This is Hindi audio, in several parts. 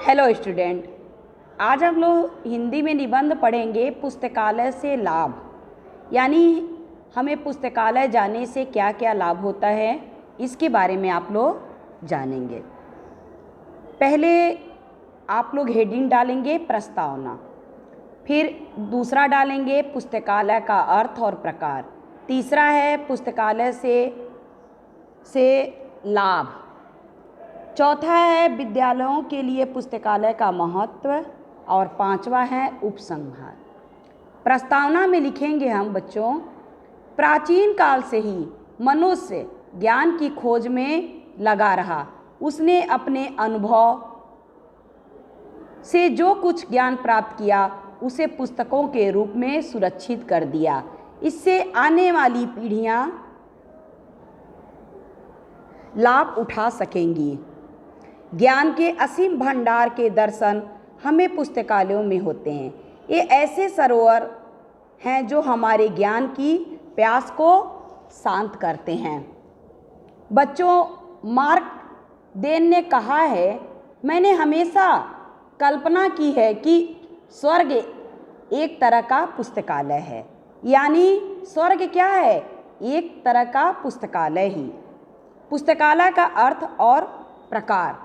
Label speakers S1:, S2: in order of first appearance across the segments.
S1: हेलो स्टूडेंट, आज हम लोग हिंदी में निबंध पढ़ेंगे पुस्तकालय से लाभ। यानी हमें पुस्तकालय जाने से क्या क्या लाभ होता है इसके बारे में आप लोग जानेंगे। पहले आप लोग हेडिंग डालेंगे प्रस्तावना, फिर दूसरा डालेंगे पुस्तकालय का अर्थ और प्रकार, तीसरा है पुस्तकालय से लाभ, चौथा है विद्यालयों के लिए पुस्तकालय का महत्व और पांचवा है उपसंहार। प्रस्तावना में लिखेंगे हम बच्चों, प्राचीन काल से ही मनुष्य ज्ञान की खोज में लगा रहा। उसने अपने अनुभव से जो कुछ ज्ञान प्राप्त किया उसे पुस्तकों के रूप में सुरक्षित कर दिया। इससे आने वाली पीढ़ियां लाभ उठा सकेंगी। ज्ञान के असीम भंडार के दर्शन हमें पुस्तकालयों में होते हैं। ये ऐसे सरोवर हैं जो हमारे ज्ञान की प्यास को शांत करते हैं। बच्चों, मार्क देन ने कहा है, मैंने हमेशा कल्पना की है कि स्वर्ग एक तरह का पुस्तकालय है। यानी स्वर्ग क्या है? एक तरह का पुस्तकालय ही। पुस्तकालय का अर्थ और प्रकार।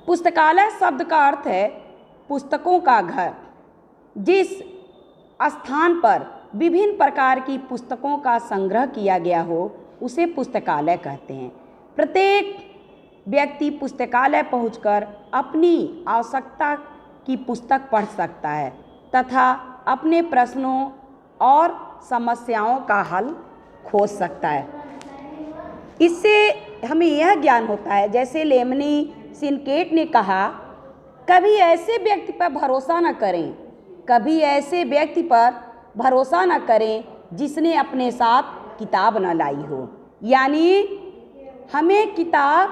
S1: पुस्तकालय शब्द का अर्थ है पुस्तकों का घर। जिस स्थान पर विभिन्न प्रकार की पुस्तकों का संग्रह किया गया हो उसे पुस्तकालय कहते हैं। प्रत्येक व्यक्ति पुस्तकालय पहुंचकर अपनी आवश्यकता की पुस्तक पढ़ सकता है तथा अपने प्रश्नों और समस्याओं का हल खोज सकता है। इससे हमें यह ज्ञान होता है, जैसे लेमनी सिनकेट ने कहा, कभी ऐसे व्यक्ति पर भरोसा न करें, कभी ऐसे व्यक्ति पर भरोसा न करें जिसने अपने साथ किताब न लाई हो। यानी हमें किताब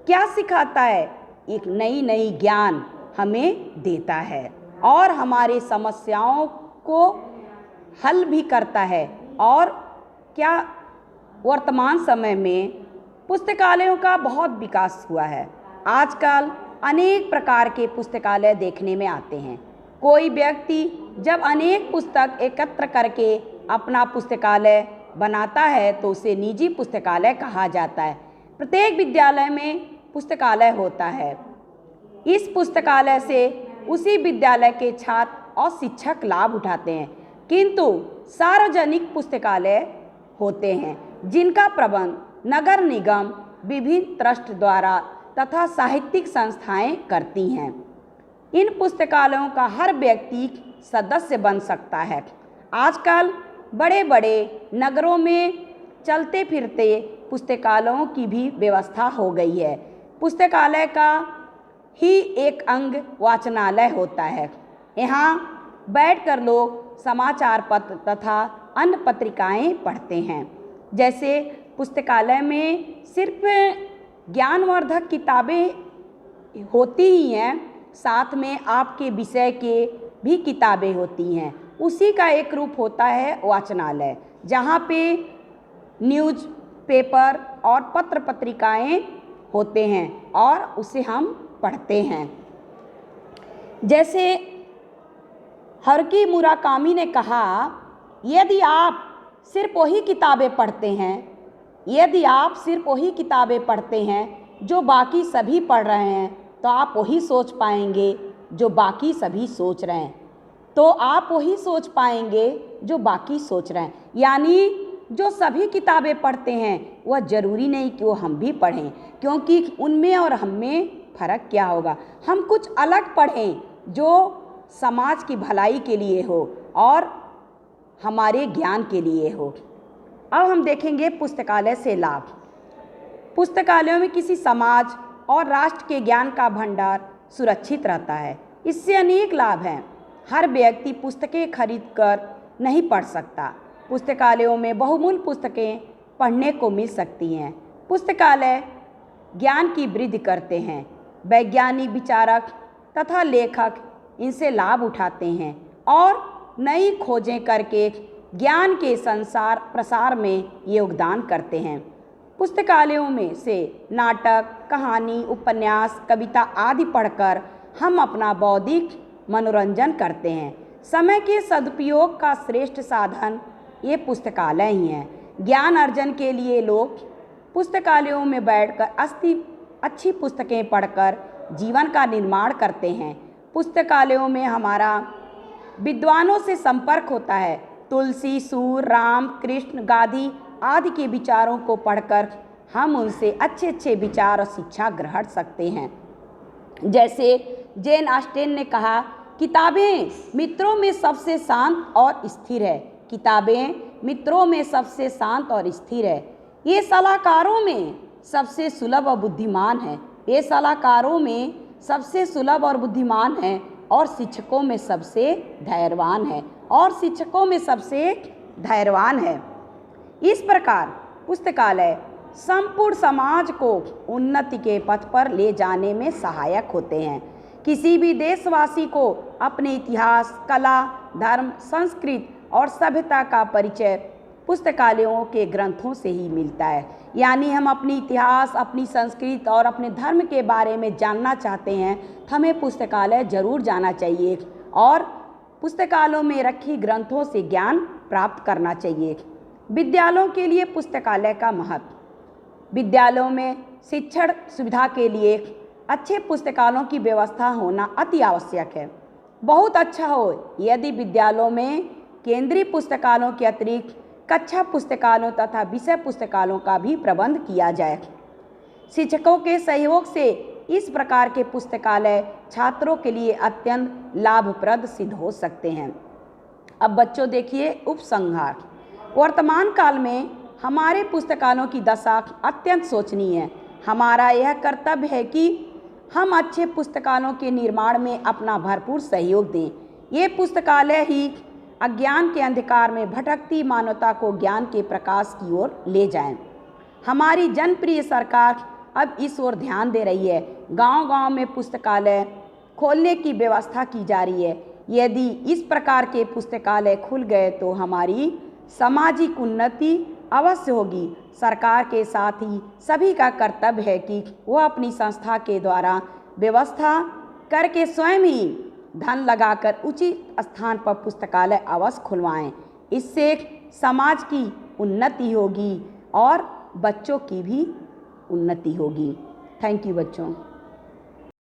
S1: क्या सिखाता है? एक नई नई ज्ञान हमें देता है और हमारे समस्याओं को हल भी करता है। और क्या वर्तमान समय में पुस्तकालयों का बहुत विकास हुआ है। आजकल अनेक प्रकार के पुस्तकालय देखने में आते हैं। कोई व्यक्ति जब अनेक पुस्तक एकत्र करके अपना पुस्तकालय बनाता है तो उसे निजी पुस्तकालय कहा जाता है। प्रत्येक विद्यालय में पुस्तकालय होता है। इस पुस्तकालय से उसी विद्यालय के छात्र और शिक्षक लाभ उठाते हैं। किंतु सार्वजनिक पुस्तकालय होते हैं जिनका प्रबंध नगर निगम, विभिन्न ट्रस्ट द्वारा तथा साहित्यिक संस्थाएं करती हैं। इन पुस्तकालयों का हर व्यक्ति सदस्य बन सकता है। आजकल बड़े बड़े नगरों में चलते फिरते पुस्तकालयों की भी व्यवस्था हो गई है। पुस्तकालय का ही एक अंग वाचनालय होता है। यहाँ बैठकर लोग समाचार पत्र तथा अन्य पत्रिकाएं पढ़ते हैं। जैसे पुस्तकालय में सिर्फ ज्ञानवर्धक किताबें होती ही हैं, साथ में आपके विषय के भी किताबें होती हैं। उसी का एक रूप होता है वाचनालय, जहाँ पे न्यूज़ पेपर और पत्र पत्रिकाएं होते हैं और उसे हम पढ़ते हैं। जैसे हरुकी मुराकामी ने कहा, यदि आप सिर्फ वही किताबें पढ़ते हैं, यदि आप सिर्फ वही किताबें पढ़ते हैं जो बाकी सभी पढ़ रहे हैं, तो आप वही सोच पाएंगे जो बाकी सभी सोच रहे हैं। तो आप वही सोच पाएंगे जो बाकी सोच रहे हैं। यानी जो सभी किताबें पढ़ते हैं वह ज़रूरी नहीं कि वो हम भी पढ़ें, क्योंकि उनमें और हम में फ़र्क क्या होगा। हम कुछ अलग पढ़ें जो समाज की भलाई के लिए हो और हमारे ज्ञान के लिए हो। अब हम देखेंगे पुस्तकालय से लाभ। पुस्तकालयों में किसी समाज और राष्ट्र के ज्ञान का भंडार सुरक्षित रहता है। इससे अनेक लाभ हैं। हर व्यक्ति पुस्तकें खरीदकर नहीं पढ़ सकता। पुस्तकालयों में बहुमूल्य पुस्तकें पढ़ने को मिल सकती हैं। पुस्तकालय ज्ञान की वृद्धि करते हैं। वैज्ञानिक, विचारक तथा लेखक इनसे लाभ उठाते हैं और नई खोजें करके ज्ञान के प्रसार में योगदान करते हैं। पुस्तकालयों में से नाटक, कहानी, उपन्यास, कविता आदि पढ़कर हम अपना बौद्धिक मनोरंजन करते हैं। समय के सदुपयोग का श्रेष्ठ साधन ये पुस्तकालय ही हैं। ज्ञान अर्जन के लिए लोग पुस्तकालयों में बैठकर अच्छी पुस्तकें पढ़कर जीवन का निर्माण करते हैं। पुस्तकालयों में हमारा विद्वानों से संपर्क होता है। तुलसी, सूर, राम, कृष्ण, गांधी आदि के विचारों को पढ़कर हम उनसे अच्छे अच्छे विचार और शिक्षा ग्रहण सकते हैं। जैसे जेन ऑस्टेन ने कहा, किताबें मित्रों में सबसे शांत और स्थिर है। किताबें मित्रों में सबसे शांत और स्थिर है। ये सलाहकारों में सबसे सुलभ और बुद्धिमान है। ये सलाहकारों में सबसे सुलभ और बुद्धिमान है और शिक्षकों में सबसे धैर्यवान है। और शिक्षकों में सबसे धैर्यवान है। इस प्रकार पुस्तकालय संपूर्ण समाज को उन्नति के पथ पर ले जाने में सहायक होते हैं। किसी भी देशवासी को अपने इतिहास, कला, धर्म, संस्कृति और सभ्यता का परिचय पुस्तकालयों के ग्रंथों से ही मिलता है। यानी हम अपनी इतिहास, अपनी संस्कृति और अपने धर्म के बारे में जानना चाहते हैं तो हमें पुस्तकालय जरूर जाना चाहिए और पुस्तकालयों में रखी ग्रंथों से ज्ञान प्राप्त करना चाहिए। विद्यालयों के लिए पुस्तकालय का महत्व। विद्यालयों में शिक्षण सुविधा के लिए अच्छे पुस्तकालयों की व्यवस्था होना अति आवश्यक है। बहुत अच्छा हो यदि विद्यालयों में केंद्रीय पुस्तकालयों के अतिरिक्त कक्षा पुस्तकालयों तथा विषय पुस्तकालयों का भी प्रबंध किया जाए। शिक्षकों के सहयोग से इस प्रकार के पुस्तकालय छात्रों के लिए अत्यंत लाभप्रद सिद्ध हो सकते हैं। अब बच्चों देखिए उपसंहार। वर्तमान काल में हमारे पुस्तकालयों की दशा अत्यंत शोचनीय है। हमारा यह कर्तव्य है कि हम अच्छे पुस्तकालयों के निर्माण में अपना भरपूर सहयोग दें। ये पुस्तकालय ही अज्ञान के अंधकार में भटकती मानवता को ज्ञान के प्रकाश की ओर ले जाएं। हमारी जनप्रिय सरकार अब इस ओर ध्यान दे रही है। गांव-गांव में पुस्तकालय खोलने की व्यवस्था की जा रही है। यदि इस प्रकार के पुस्तकालय खुल गए तो हमारी सामाजिक उन्नति अवश्य होगी। सरकार के साथ ही सभी का कर्तव्य है कि वह अपनी संस्था के द्वारा व्यवस्था करके स्वयं ही धन लगाकर उचित स्थान पर पुस्तकालय अवश्य खुलवाएं। इससे समाज की उन्नति होगी और बच्चों की भी उन्नति होगी। थैंक यू बच्चों।